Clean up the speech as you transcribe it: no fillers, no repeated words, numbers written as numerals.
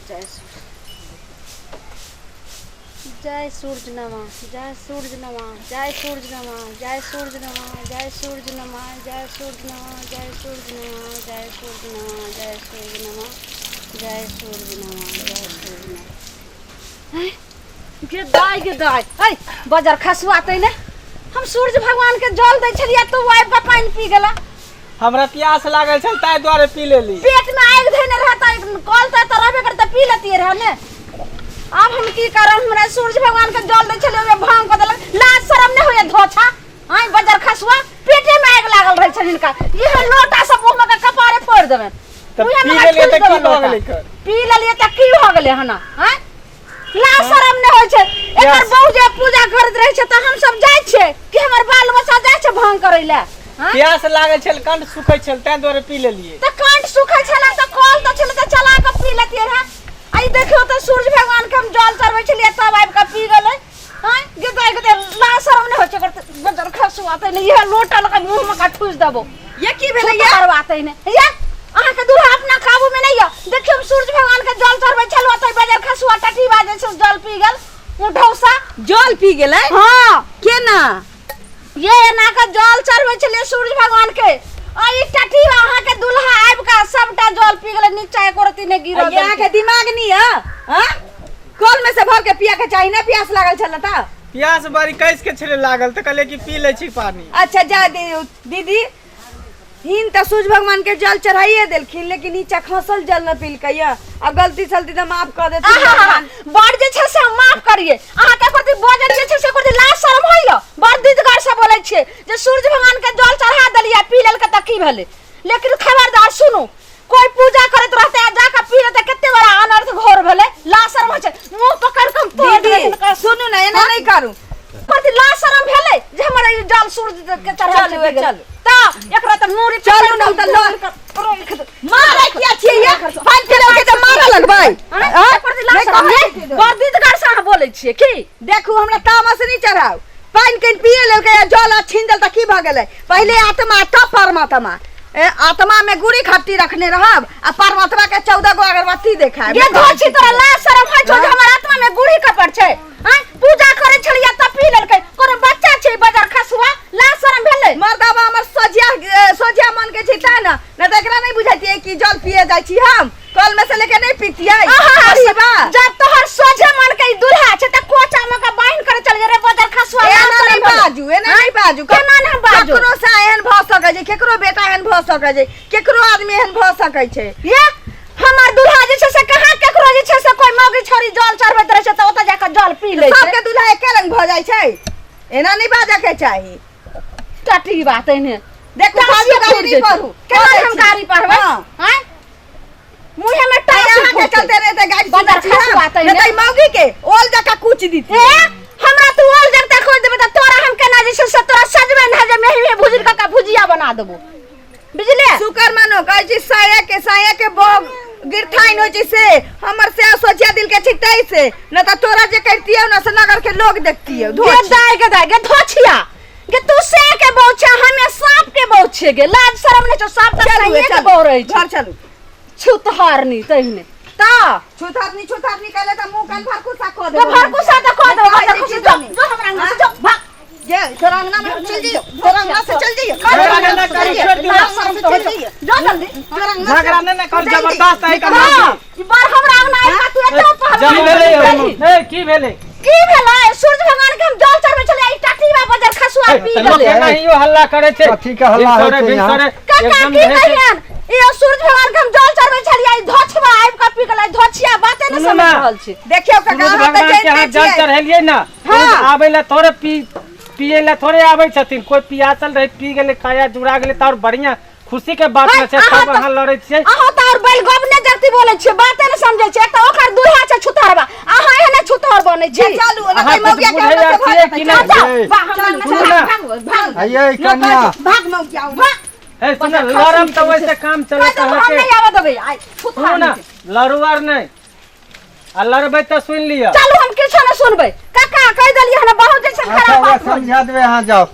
जय सूरज नमः, जय सूरज नमः, जय सूरज नमः, जय सूरज नमः, जय सूरज नमः, जय सूरज नमः, जय सूरज नमः, जय सूरज नमः, जय सूरज नमः, जय सूरज नमः, जय सूरज नमः। के दाय ऐ बाजार खसवाते ने हम सूरज भगवान के जल दै छलिया तो वाइफ का पानी पी गेला। हमरा प्यास लागल छल ताई द्वारे पी लेली। पेट में आग धइने रहता कॉल त रहबे करते पी लेती रह ने। अब हम की करब हमरा सूरज भगवान के जल दै छलिए ओमे भांग क देलक लाज शरम ने होय धोछा आइ बाजार खसवा पेटे में आग लागल रह छलिन का ये लोटा सब मुंह में कपारे फोड़ देबे त पी लेलिए त की भ गेलै कर पी लेलिए त की हो गेलै हना हैं लाज शरम ने होय छै एकर बहु जे पूजा करत रहे छै त हम सब जाय छै कि हमर बाल बच्चा जाय छै भांग करै ले। प्यास लागल छल कंठ सुखै छल तै द्वारे पी लेलिए। त कंठ सुखै छला त कॉल त छले त चला के पी लेतिए रह। आई देखियो त सूरज भगवान के हम जल चढ़बै छलिए तब आबि के पी गेलै हैं गते लाज शरम ने होय छै बदर खसवाते ने ये लोटा लगा मुंह में का ठूस देबो ये की भेलै ये करवाते ने ये अहाँ के दूल्हा अपना काबू में नहीं है। देखियो हम सूरज भगवान के जल चढ़बै छलवा त बदर खसवा टटी बाजे से जल पी गेल मुठौसा जल पी गेलै। हां केना ये एना का जल चढ़बै छलिए सूरज भगवान के आई टटी अहाँ के दूल्हा आबि का सबटा जल पी गेलै नीचा एको रति ने गिरल। ये के दिमाग नहीं है हां कल में से भर के पिया के चाहिए ना प्यास लागल छल त प्यास बारी कैस के छले लागल त कहले कि पी ले छी पानी। अच्छा जा दीदी हिन त सूरज भगवान के जल चढ़ाइए देलखिन लेकिन नीचा खसल जल न पील के अब गलती सलती त माफ कर देती बड़ जे छै से माफ करिए अहाँ के प्रति बोझन जे छै से कोई लाज शरम होइयो बड़ दीदगार से बोलै छियै जे सूरज भगवान के जल चढ़ा देलिए पी लेल के त की भेलै लेकिन खबरदार सुनु कोई पूजा करत रहते आ जाके पी लेते कते बड़ा अनर्थ घोर भेलै लाज शरम छै मुंह पकड़ के तोड़ दे। सुनु ना एना नहीं करू प्रति लाज शरम भेलै जे हमरा ई जल सूरज के चढ़ा देबे चल त एकरा त मूरी चलू ना त मारे किया छियै ये पान के लगे त मारा लगबै हां प्रति लाज शरम बड़ दीदगार से अहाँ बोलै छियै की देखू हमरा तामस नहीं चढ़ाओ पान के पिए लेलकै जल छीन देल त की भ गेलै पहले आत्मा तब परमात्मा आत्मा में गुड़ी खट्टी रखने रहब आ परमात्मा के 14 गो अगरबत्ती देखाब ये धोछी तोरा लाज शरम है जो हमर आत्मा में गुड़ी कपड़ छै हैं पूजा करे छलिया त पी लेलकै कोनो बच्चा छै बाजार खसुआ लाज शरम भेलै मर्दावा हमर सोझिया मन के छै ना न त एकरा नहीं बुझाइए कि जल पिए जाय छी हम कल में से लेके नहीं पीतियै जब तोहर सोझे मन के दूल्हा छै त कोचा में का बाइन करे चल रे बाजार खसुआ एना नहीं बाजू केना नहीं बाजू केकरो से एहन भ सकै छै केकरो बेटा एहन भ सकै छै केकरो आदमी एहन भ सकै छै ये हमर दूल्हा जे छै से कहां केकरो जे छै से कोई मौगी छोरी जल चढ़बैत रहे छै त ओता जाके जल पी ले छै सबके दूल्हा एके रंग भ जाय छै एना नहीं बाजे के चाही टटी बात है ने देखो गाड़ी नहीं पढ़ू केना हम गाड़ी पढ़बै हैं मुहे में टायर के चलते रहते गाड़ी बाजार खसवात है नहीं मौगी के ओल जका कुछ दी ए हमरा तू ओल जका खोज देबे त तोरा हम केना जे से तोरा सजबे न जे मेही भुजिर का भुजिया बना देबो बुझले शुक्र मानो कहै छी साया के बोग गिरथाइन होय छै से हमर से सोचिया दिल के छिटै से न त तोरा जे करतियौ न से नगर के लोग देखतियौ गे धोछिया गे तू से के बहुछा हमें सांप के बहुछे गे लाज शरम ने तो सांप त सही के बहु रहै छै घर चलू छुतहारनी तहिने ता छुतहारनी कहले त मुंह कान भरकुसा क दे तो भरकुसा त क दे जो हमरा अंगना से जो भाग ये तोरंगना में चल जइयो तोरंगना से चल जइयो झगड़ा न कर छोड़ दियो जो जल्दी झगड़ा न कर जबरदस्त है करना ई बार हमरा अंगना आइबा तू एतो पहल जब भेलै ए की भेलै सूरज भगवान के हम जल चढ़बै छले ई टाटीवा बाजार खसुआ पी गेलै नहियो हल्ला करे छै कथी के हल्ला होय एकदम कहियन ई सूरज भगवान के हम जल चढ़बै छलिए ई धोछवा आइब का पी गेलै धोछिया बाते न समझ रहल छै देखियो काका भगवान के हाथ जल चढ़ेलिए ना आबै ला थोड़े पिए ला थोड़े आबै छथिन कोई पियासल रहे पी गेले काया जुड़ा गेले त और बढ़िया खुशी के बात न छै सब हां लड़ै छै अहाँ त और बैल गोबने जगती बोलै छै बाते न समझै छै त ओकर दूल्हा छै छुतहरबा अहाँ एहने छुतहर बनै छै चलू ना मौगिया के कि ना भाग आइए कन्या भाग मौगिया ए सुन लड़म त वैसे काम चले त हम नहीं आवे देबै आई छुतहर ना लड़ुआर नहीं आ लड़बै त सुन लिया चलू हम किछो न सुनबै काका कह देलिए हने बहुत जे छै खराब बात समझा देबे हां जाओ